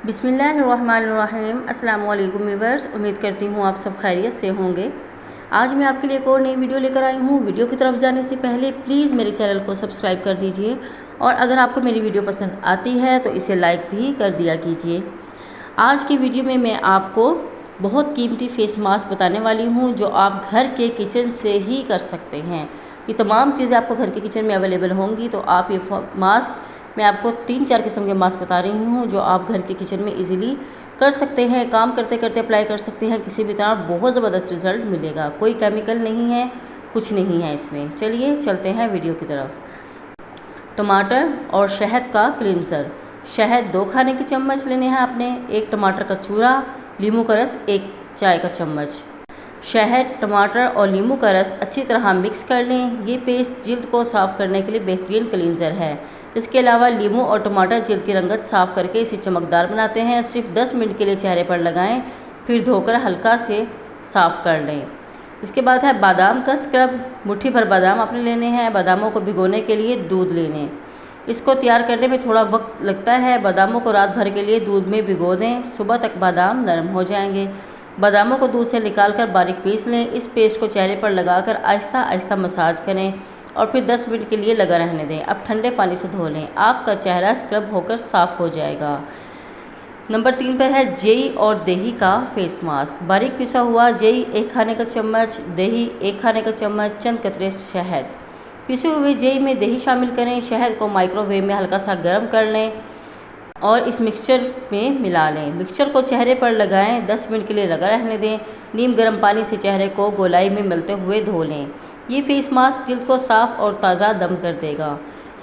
बिस्मिल्लाहिर्रहमानिर्रहीम। अस्सलाम वालेकुम व्यूअर्स, उम्मीद करती हूँ आप सब खैरियत से होंगे। आज मैं आपके लिए एक और नई वीडियो लेकर आई हूँ। वीडियो की तरफ जाने से पहले प्लीज़ मेरे चैनल को सब्सक्राइब कर दीजिए और अगर आपको मेरी वीडियो पसंद आती है तो इसे लाइक भी कर दिया कीजिए। आज की वीडियो में मैं आपको बहुत कीमती फेस मास्क बताने वाली हूँ जो आप घर के किचन से ही कर सकते हैं। ये तमाम चीज़ें आपको घर के किचन में अवेलेबल होंगी, तो आप ये मास्क, मैं आपको 3-4 किस्म के मास्क बता रही हूँ जो आप घर के किचन में इजीली कर सकते हैं। काम करते करते अप्लाई कर सकते हैं, किसी भी तरह बहुत ज़बरदस्त रिज़ल्ट मिलेगा। कोई केमिकल नहीं है, कुछ नहीं है इसमें। चलिए चलते हैं वीडियो की तरफ। टमाटर और शहद का क्लिनज़र। शहद 2 खाने के चम्मच लेने हैं आपने, 1 टमाटर का चूरा, नींबू का रस 1 चाय का चम्मच। शहद, टमाटर और नींबू का रस अच्छी तरह मिक्स कर लें। ये पेस्ट जिल्द को साफ़ करने के लिए बेहतरीन क्लींजर है। इसके अलावा नींबू और टमाटर जिल्द की रंगत साफ़ करके इसे चमकदार बनाते हैं। सिर्फ 10 मिनट के लिए चेहरे पर लगाएं, फिर धोकर हल्का से साफ़ कर लें। इसके बाद है बादाम का स्क्रब। मुट्ठी भर बादाम आपने लेने हैं। बादामों को भिगोने के लिए दूध ले लें। इसको तैयार करने में थोड़ा वक्त लगता है। बादामों को रात भर के लिए दूध में भिगो दें, सुबह तक बादाम नरम हो जाएंगे। बादामों को दूध से निकालकर बारीक पीस लें। इस पेस्ट को चेहरे पर लगाकर आहिस्ता आहिस्ता मसाज करें और फिर 10 मिनट के लिए लगा रहने दें। अब ठंडे पानी से धो लें, आपका चेहरा स्क्रब होकर साफ़ हो जाएगा। नंबर 3 पर है जेई और दही का फेस मास्क। बारीक पिसा हुआ जेई 1 खाने का चम्मच, दही 1 खाने का चम्मच, चंद कतरे शहद। पिसे हुए जेई में दही शामिल करें। शहद को माइक्रोवेव में हल्का सा गर्म कर लें और इस मिक्सचर में मिला लें। मिक्सचर को चेहरे पर लगाएं, 10 मिनट के लिए लगा रहने दें। नीम गर्म पानी से चेहरे को गोलाई में मिलते हुए धो लें। ये फेस मास्क जिल्द को साफ़ और ताज़ा दम कर देगा।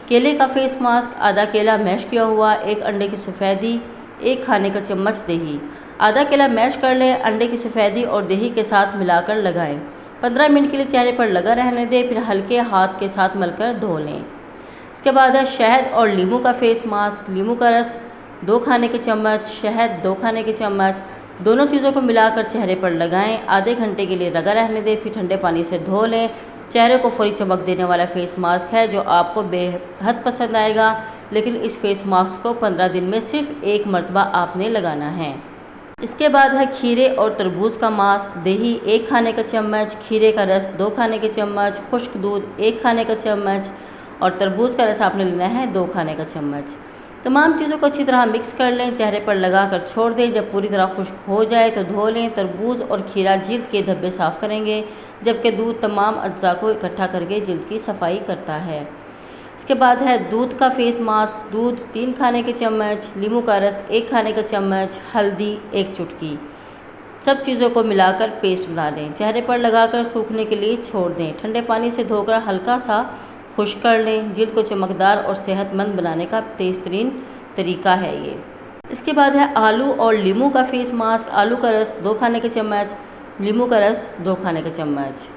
केले का फेस मास्क। आधा केला मैश किया हुआ, 1 अंडे की सफ़ेदी, 1 खाने का चम्मच दही। आधा केला मैश कर लें, अंडे की सफ़ेदी और दही के साथ मिलाकर लगाएं। 15 मिनट के लिए चेहरे पर लगा रहने दें, फिर हल्के हाथ के साथ मलकर धो लें। इसके बाद है शहद और नींबू का फेस मास्क। नींबू का रस 2 खाने के चम्मच, शहद 2 खाने के चम्मच। दोनों चीज़ों को मिलाकर चेहरे पर लगाएं। आधे घंटे के लिए लगा रहने दें, फिर ठंडे पानी से धो लें। चेहरे को फौरी चमक देने वाला फेस मास्क है जो आपको बेहद पसंद आएगा। लेकिन इस फेस मास्क को 15 दिन में सिर्फ 1 मरतबा आपने लगाना है। इसके बाद है खीरे और तरबूज का मास्क। दही 1 खाने का चम्मच, खीरे का रस 2 खाने के चम्मच, खुश्क दूध 1 खाने का चम्मच और तरबूज का रस आपने लेना है 2 खाने का चम्मच। तमाम चीज़ों को अच्छी तरह मिक्स कर लें, चेहरे पर लगाकर छोड़ दें। जब पूरी तरह खुश्क हो जाए तो धो लें। तरबूज और खीरा जिल्द के धब्बे साफ़ करेंगे, जबकि दूध तमाम अज्जा को इकट्ठा करके जिल्द की सफाई करता है। इसके बाद है दूध का फेस मास्क। दूध 3 खाने के चम्मच, नींबू का रस 1 खाने का चम्मच, हल्दी 1 चुटकी। सब चीज़ों को मिलाकर पेस्ट बना लें। चेहरे पर लगाकर सूखने के लिए छोड़ दें। ठंडे पानी से धोकर हल्का सा खुश्क कर लें। जिल्द को चमकदार और सेहतमंद बनाने का बेहतरीन तरीका है ये। इसके बाद है आलू और नींबू का फेस मास्क। आलू का रस 2 खाने के चम्मच, नींबू का रस 2 खाने के चम्मच।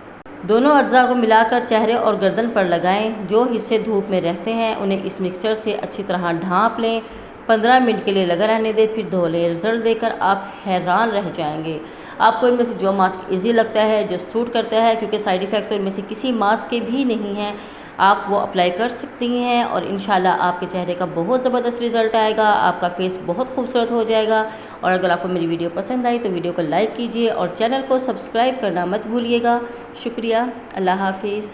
दोनों अज्जा को मिलाकर चेहरे और गर्दन पर लगाएं। जो हिस्से धूप में रहते हैं उन्हें इस मिक्सचर से अच्छी तरह ढाँप लें। 15 मिनट के लिए लगा रहने दें, फिर धो लें। रिजल्ट देखकर आप हैरान रह जाएंगे। आपको इनमें से जो मास्क इजी लगता है, जो सूट करता है, क्योंकि साइड इफ़ेक्ट तो इनमें से किसी मास्क के भी नहीं हैं, आप वो अप्लाई कर सकती हैं और इंशाल्लाह आपके चेहरे का बहुत ज़बरदस्त रिज़ल्ट आएगा। आपका फेस बहुत खूबसूरत हो जाएगा। और अगर आपको मेरी वीडियो पसंद आई तो वीडियो को लाइक कीजिए और चैनल को सब्सक्राइब करना मत भूलिएगा। शुक्रिया। अल्लाह हाफिज़।